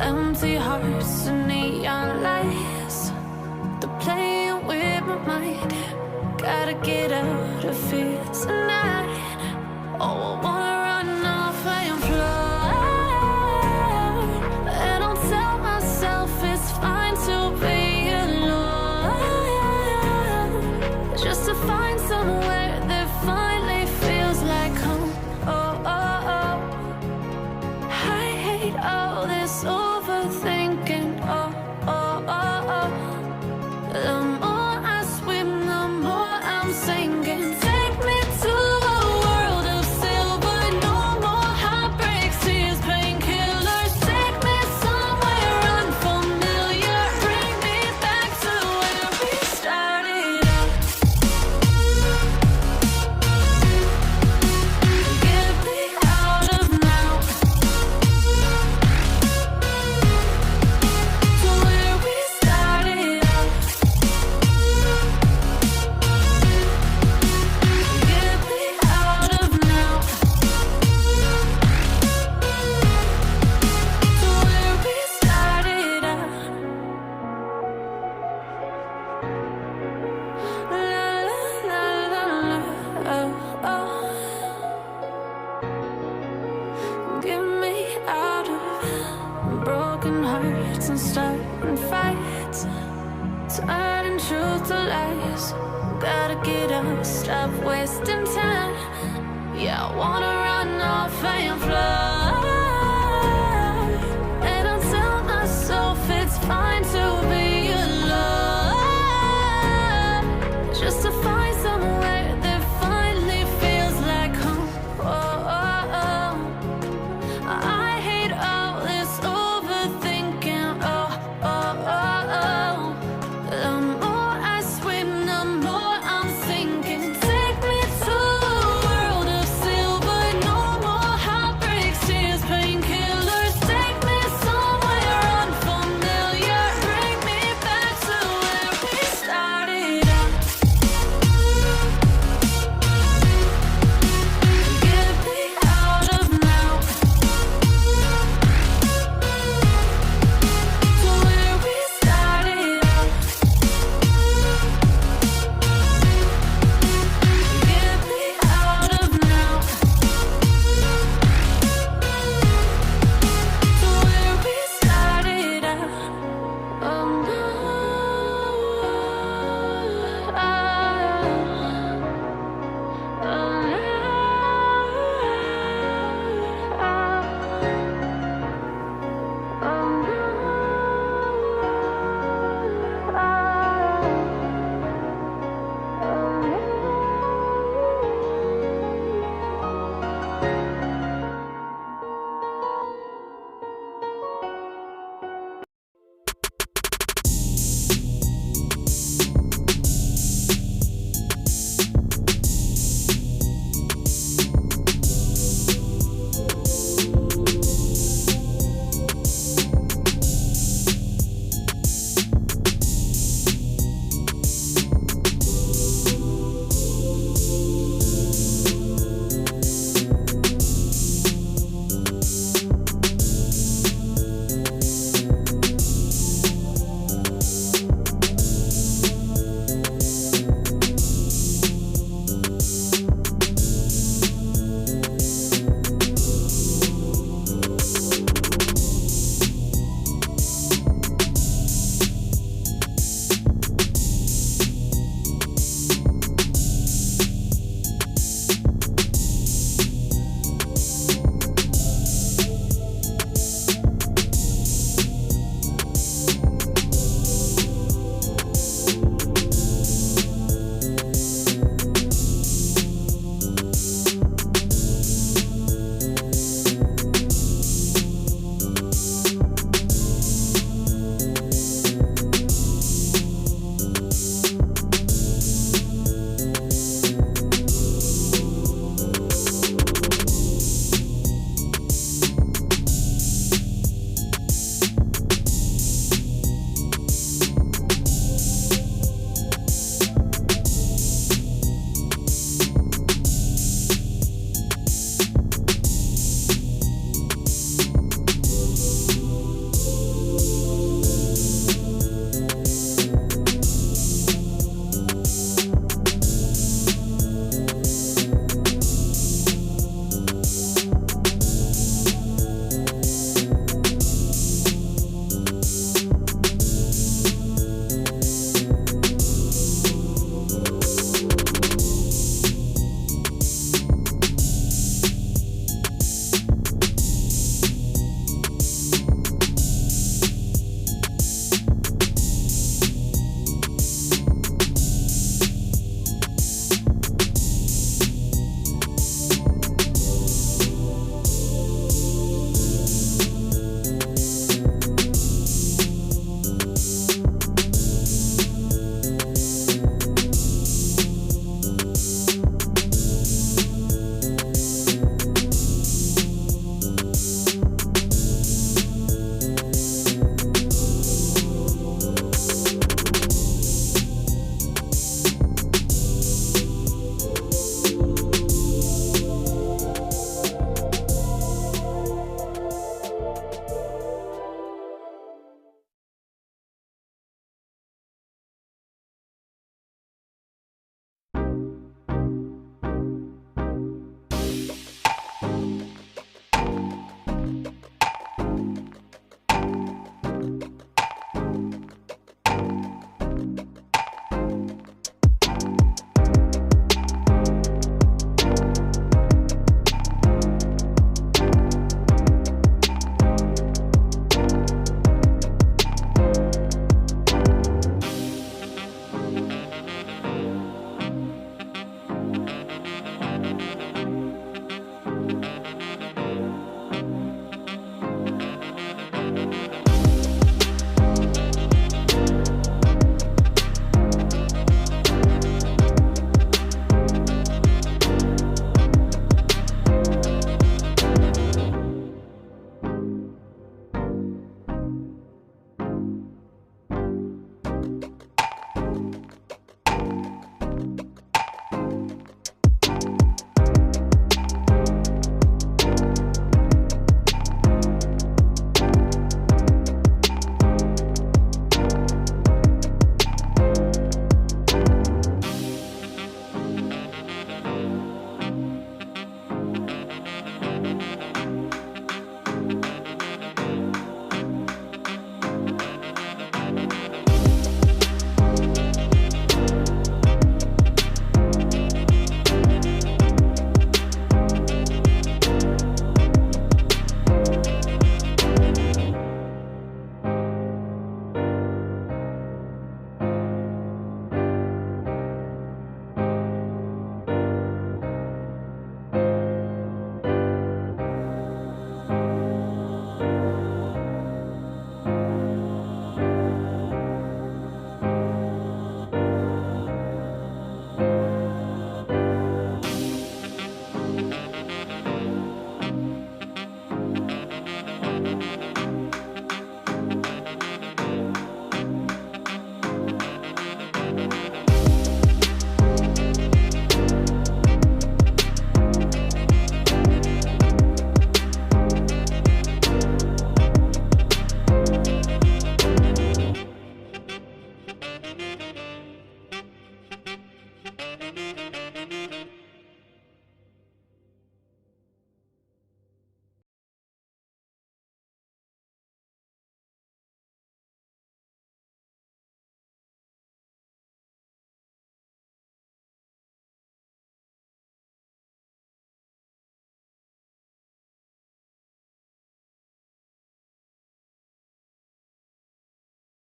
empty hearts and neon lights. They're playing with my mind. Gotta get out of here tonight. Oh, I wanna run off and fly. And I'll tell myself it's fine to be alone, just to find somewhere that finally feels like home. Oh, oh, oh. I hate all this overthinking. Oh, oh, oh, oh. The more I swim, the more I'm sinking. Take me to a world of silver. No more heartbreaks, tears, painkillers. Take me somewhere unfamiliar. Bring me back to where we started out. Get me out of now, to where we started out. Get me out of now, to where we started out. La la la la, oh, oh. Get me out of broken hearts and starting fights, turning truth to lies. Gotta get up, stop wasting time. Yeah, I wanna run off and fly. And I'll tell myself it's fine to be alone, just to find somewhere that finally feels like home. Oh, oh, oh. I hate all this overthinking. Oh, oh, oh, oh. The more I swim, the more I'm sinking. Take me to a world of silver. No more heartbreaks, tears, painkillers. Take me somewhere unfamiliar. Bring me back to where we started out. Get me out of now, to where we started out. Get me out of now, to where we started out. Oh no, oh no.